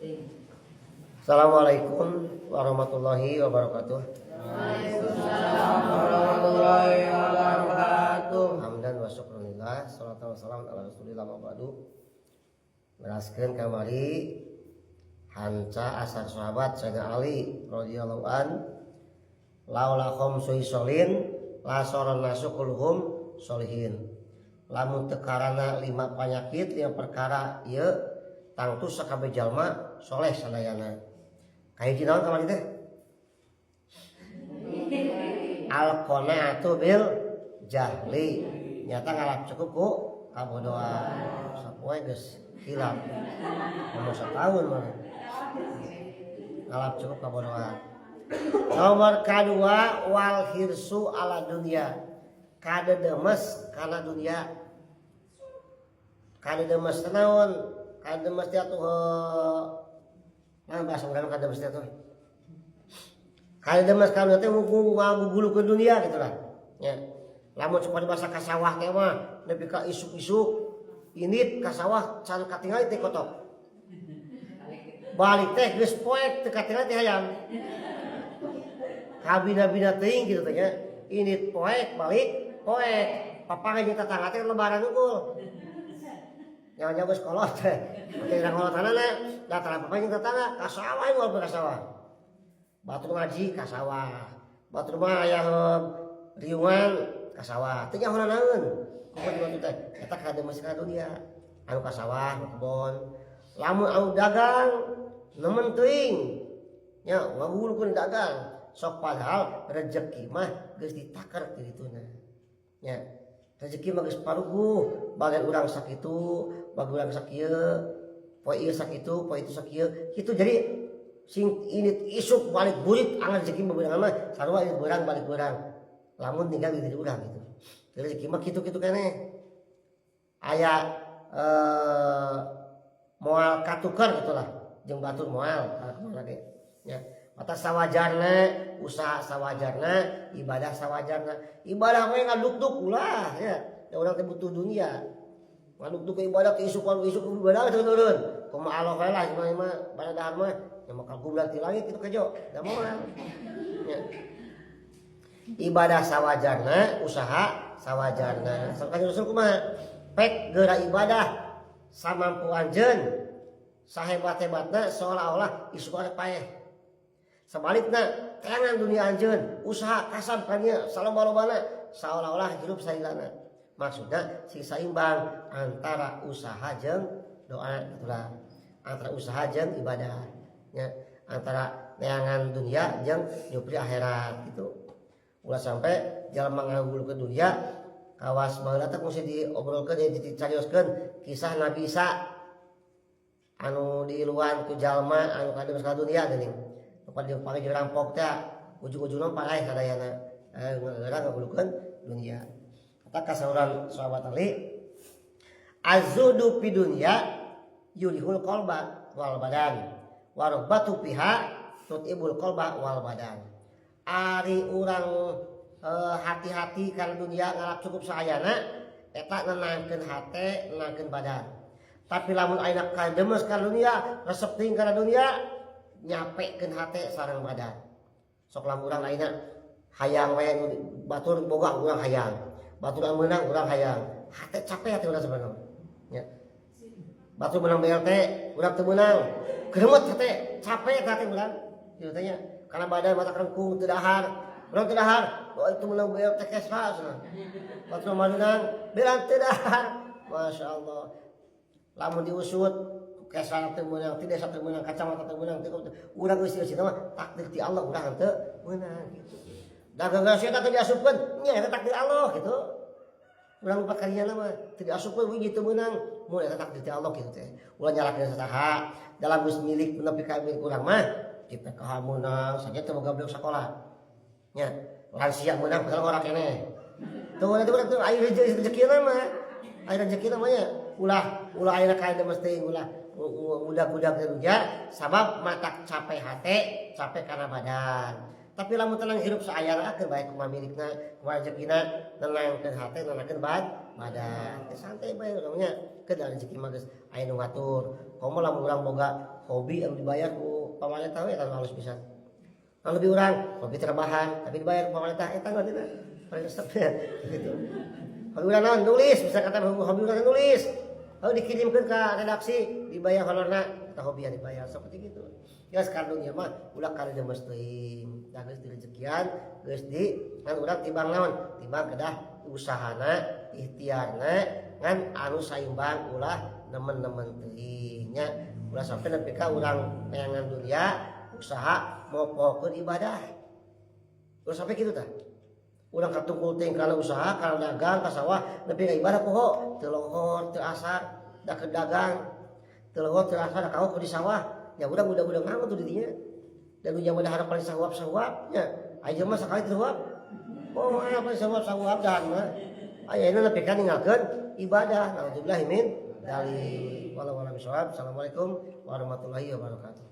Assalamualaikum warahmatullahi wabarakatuh. Waalaikumsalam warahmatullahi wabarakatuh. Hamdan wa syukrunillah, salatu wassalam ala rasulillah wa ba'du. Meraskeun kamari hanca asar sahabat Sayyidina Ali radhiyallahu an, laula khamsui sholin la saran nasu kulluhum sholihin. Lamun teu karana 5 panyakit 5 perkara ieu tangtu sakabeh jalma soleh sadayana. Kahiji naon kamari teh? Al-qanaatu bil jahli. Nyata ngalap cukup ku kabodohan. Sapoe geus hilap. Umur setahun mah. Ngalap cukup kabodohan. Nomor kedua wal hirsu ala dunia. Kada demes kana dunia. Kada demes naon? Kada demes teh atuh nah bahasa urang kada demes teh atuh. Kada demes kana teh mugu ngagugulu ke dunia gitu lah. Ya. Lamun supaya bahasa ka sawah teh mah nepi ka isuk-isuk init ka sawah can katingali teh kotok. Balik teh geus poek teu katingali teh hayam. Kabina-bina teuing gitu teh nya. Init poek balik poek. Papange jeung tetangga teh lebaran unggul. Nyawa geus kolot teh. Teh urang kolotanana datang papange jeung tetangga ka sawah ngol ka sawah. Batur ngaji ka sawah. Batur mah aya riungan ka sawah. Teu nyaho naeun. Pokona batu teh eta kada masih ka dunia. Anu ka sawah, kebon. Lamun anu dagang nemen teuing. Nya ngagulkeun dagang. Sok padahal rezeki mah geus ditakar ti dituna. Nya rezeki mah geus paruguh, bagian urang sakitu, bagi urang sakieu, poe ieu sakitu, poe itu sakieu. Kitu jadi sing init isuk balik burit angan rezeki mah beurang mah sarua init beurang balik beurang. Lamun tinggal di diri urang gitu. Rezeki mah kitu-kitu keneh. Aya moal katukar gitulah, jeung batur moal kumaha ge. Nya mata sawajarna usaha sawajarna ibadah sawajarna ibadah mah ngaduk-duk ulah ya urang teh butuh dunia ngaduk-duk ke ibadah ke isuk ibadah turun kumaha Allah bae lah mah baradahar mah nya maka gumlat ti langit kitu kajo da moal ya ibadah sawajarna usaha sawajarna sakali usul kumaha pek geura ibadah samampu anjeun sahebat-hebatna seolah-olah isuk arek paeh. Sebaliknya teangan dunia anjeun usaha kasab kania saloba-lobana seolah-olah hidup sailana. Maksudnya si saimbang antara usaha jeung doa itulah antara usaha jeung ibadah ya antara teangan dunia jeung nyupri akhirat gitu. Ulah sampai jalma ngagul ke dunia kawas baheula teh mesti diobrolkeun dicarioskeun kisah Nabi Isa anu diiluan ku jalma anu kadeus ka dunia geuning. Pada pakai jerampok teh ujung-ujungna parai sadayana geura ngagulukeun dunia. Kata kasauran sahabat Ali azudu fi dunya yulihul qalba wal badan warabatu fiha tutibul qalba wal badan. Ari urang hati-hati kana dunia ngalap cukup saayana eta nenangkeun hate nenangkeun badan. Tapi lamun ayeuna kademes ka dunia resep teuing kana dunia nyapekeun hate sareng badan. Sok lamun urang lainna hayang wae batur boga urang hayang. Batur anu meunang urang hayang. Hate capek hate urang sabanana. Nya. Batur menang BLT urang teu meunang. Gremet hate capek hate urang. Kitu teh nya. Kana badan mata kerengkung teu dahar. Urang teu dahar. Oh itu menang BLT kesra cenah. Batur meunang belan teu dahar. Masyaallah. Lamun diusut kesana teu meunang, ti desa teu meunang, kacamata teu meunang, urang geus sieu mah takdir ti Allah urang teu meunang gitu. Dagang eta teu diasupkeun, nya eta takdir Allah gitu. Urang lupa kaliana mah teu diasupkeun we teu meunang, mun eta takdir ti Allah gitu teh. Ulah nyalakeun saha dalam geus milik nepi ka milik urang mah di PKH meunang, saja teu boga beuk sakola. Nya, lansia meunang padahal ora keneh. Tuh teu aya rezekina mah. Aya rezekina mah nya ulah ayeuna kae mesti ulah budak-budak kerja sabab mata capek hate capek karena badan Tapi lamun tenang hirup saayana keur bae kumaha milikna, kumaha rezekina, nenangkeun hate, nenangkeun badan. Santai bae urangnya. Keur rezeki mah geus aya nu ngatur. Komo lamun urang boga hobi anu dibayar ku pamarentah we eta halus pisan. Anu lebih urang hobi terbahan tapi dibayar ku pamarentah eta ngadina. Paresepnya gitu. Hobi urang naon nulis, bisa kata hobi urang nulis. Lalu dikirimkeun ka redaksi dibayar honorna, eta hobi yang dibayar seperti gitu. Ya sekarang dunia mah ulah kada demes teuing. Da geus di rezekian, geus di ngan urang timbang naon? Timbang kedah usahana, ikhtiarna ngan anu saimbang ulah nemen-nemen teuing nya. Ulah sampe nepi ka urang neangan dunia usaha mopokeun ibadah. Ulah sampe kitu tah. Urang katungkul teuing kana usaha, kana dagang, ka sawah nepi ka ibadah poho, teu lohor, teu asar, da ke dagang, teu lohor, teu asar, da kaok di sawah. Ya udah ngamu tuh dirinya. Dan lu jangan berharap paling sawab-sawabnya. Aja mah sekali terwab. Oh, aya paling sawab-sawab dan mah. Ayeuna nepi ka ninggalkeun ibadah. Nauzubillahi min dzalik. Wallahu a'lam bishawab. Assalamualaikum warahmatullahi wabarakatuh.